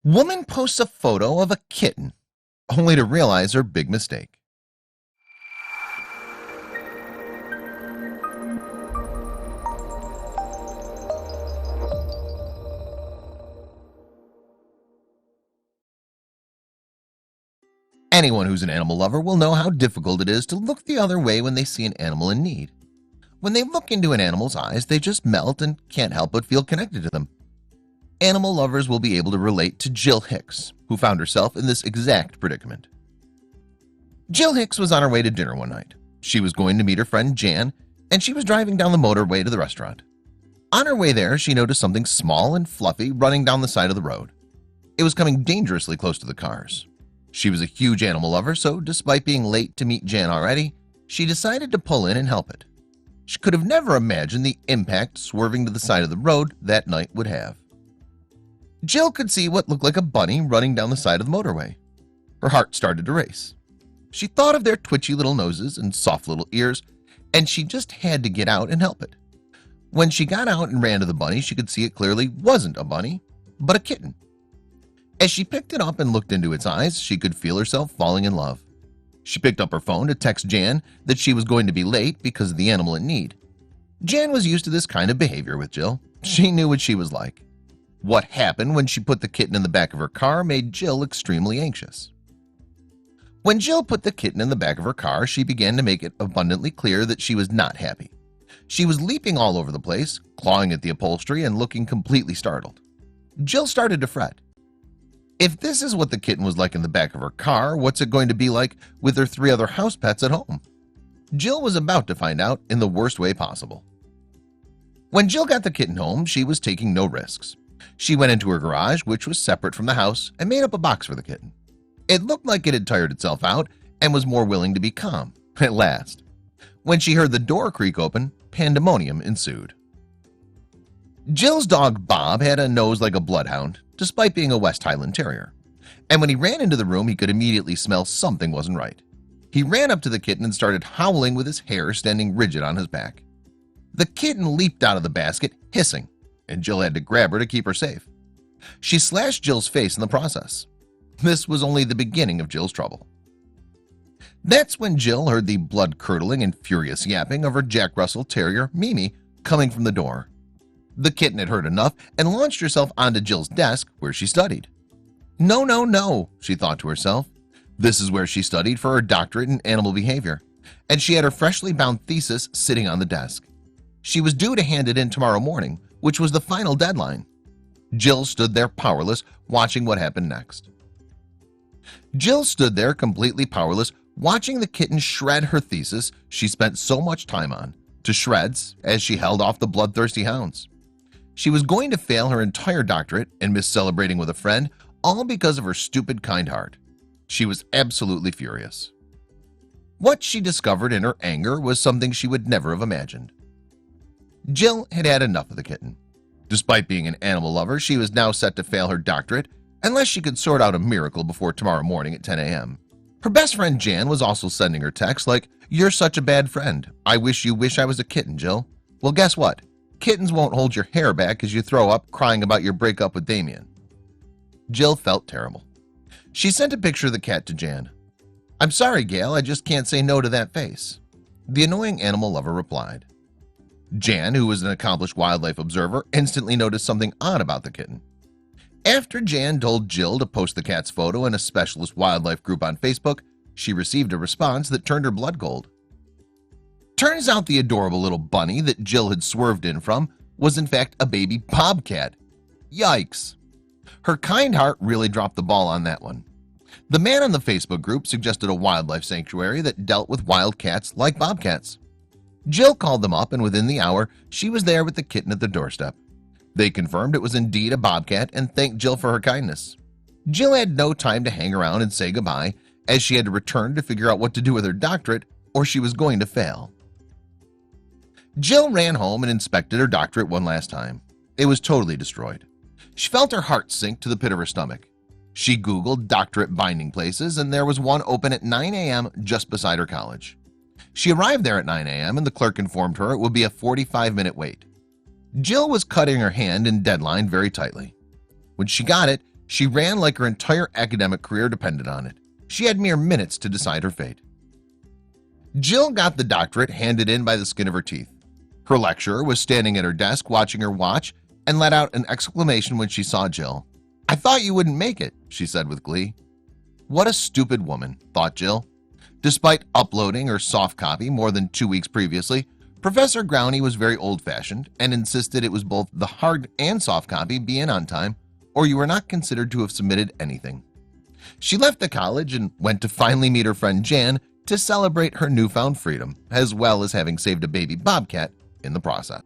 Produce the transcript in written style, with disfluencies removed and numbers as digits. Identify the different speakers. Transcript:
Speaker 1: Woman posts a photo of a kitten, only to realize her big mistake. Anyone who's an animal lover will know how difficult it is to look the other way when they see an animal in need. When they look into an animal's eyes, they just melt and can't help but feel connected to them. Animal lovers will be able to relate to Jill Hicks, who found herself in this exact predicament. Jill Hicks was on her way to dinner one night. She was going to meet her friend Jan, and she was driving down the motorway to the restaurant. On her way there, she noticed something small and fluffy running down the side of the road. It was coming dangerously close to the cars. She was a huge animal lover, so despite being late to meet Jan already, she decided to pull in and help it. She could have never imagined the impact swerving to the side of the road that night would have. Jill could see what looked like a bunny running down the side of the motorway. Her heart started to race. She thought of their twitchy little noses and soft little ears, and she just had to get out and help it. When she got out and ran to the bunny, she could see it clearly wasn't a bunny, but a kitten. As she picked it up and looked into its eyes, she could feel herself falling in love. She picked up her phone to text Jan that she was going to be late because of the animal in need. Jan was used to this kind of behavior with Jill. She knew what she was like. What happened when she put the kitten in the back of her car made Jill extremely anxious. When Jill put the kitten in the back of her car, she began to make it abundantly clear that she was not happy. She was leaping all over the place, clawing at the upholstery and looking completely startled. Jill started to fret. If this is what the kitten was like in the back of her car, what's it going to be like with her 3 other house pets at home? Jill was about to find out in the worst way possible. When Jill got the kitten home, she was taking no risks. She went into her garage, which was separate from the house, and made up a box for the kitten. It looked like it had tired itself out and was more willing to be calm at last. When she heard the door creak open, pandemonium ensued. Jill's dog Bob had a nose like a bloodhound, despite being a West Highland Terrier. And when he ran into the room, he could immediately smell something wasn't right. He ran up to the kitten and started howling with his hair standing rigid on his back. The kitten leaped out of the basket, hissing, and Jill had to grab her to keep her safe. She slashed Jill's face in the process. This was only the beginning of Jill's trouble. That's when Jill heard the blood-curdling and furious yapping of her Jack Russell Terrier, Mimi, coming from the door. The kitten had heard enough and launched herself onto Jill's desk where she studied. No, no, no, she thought to herself. This is where she studied for her doctorate in animal behavior, and she had her freshly bound thesis sitting on the desk. She was due to hand it in tomorrow morning, which was the final deadline. Jill stood there powerless, watching what happened next. Jill stood there completely powerless, watching the kitten shred her thesis she spent so much time on, to shreds as she held off the bloodthirsty hounds. She was going to fail her entire doctorate and miss celebrating with a friend, all because of her stupid kind heart. She was absolutely furious. What she discovered in her anger was something she would never have imagined. Jill had had enough of the kitten. Despite being an animal lover, she was now set to fail her doctorate unless she could sort out a miracle before tomorrow morning at 10 a.m. Her best friend Jan was also sending her texts like, "You're such a bad friend. I wish I was a kitten, Jill." Well, guess what? Kittens won't hold your hair back as you throw up crying about your breakup with Damien. Jill felt terrible. She sent a picture of the cat to Jan. "I'm sorry, Gail, I just can't say no to that face." The annoying animal lover replied. Jan, who was an accomplished wildlife observer, instantly noticed something odd about the kitten. After Jan told Jill to post the cat's photo in a specialist wildlife group on Facebook, she received a response that turned her blood cold. Turns out the adorable little bunny that Jill had swerved in from was in fact a baby bobcat. Yikes! Her kind heart really dropped the ball on that one. The man on the Facebook group suggested a wildlife sanctuary that dealt with wild cats like bobcats. Jill called them up, and within the hour, she was there with the kitten at the doorstep. They confirmed it was indeed a bobcat and thanked Jill for her kindness. Jill had no time to hang around and say goodbye, as she had to return to figure out what to do with her doctorate, or she was going to fail. Jill ran home and inspected her doctorate one last time. It was totally destroyed. She felt her heart sink to the pit of her stomach. She Googled doctorate binding places, and there was one open at 9 a.m. just beside her college. She arrived there at 9 a.m. and the clerk informed her it would be a 45-minute wait. Jill was cutting her hand and deadline very tightly. When she got it, She ran like her entire academic career depended on it. She had mere minutes to decide her fate. Jill got the doctorate handed in by the skin of her teeth. Her lecturer was standing at her desk watching her watch and let out an exclamation when she saw Jill. "I thought you wouldn't make it," she said with glee. What a stupid woman, thought Jill. Despite uploading her soft copy more than 2 weeks previously, Professor Growney was very old-fashioned and insisted it was both the hard and soft copy be in on time, or you were not considered to have submitted anything. She left the college and went to finally meet her friend Jan to celebrate her newfound freedom, as well as having saved a baby bobcat in the process.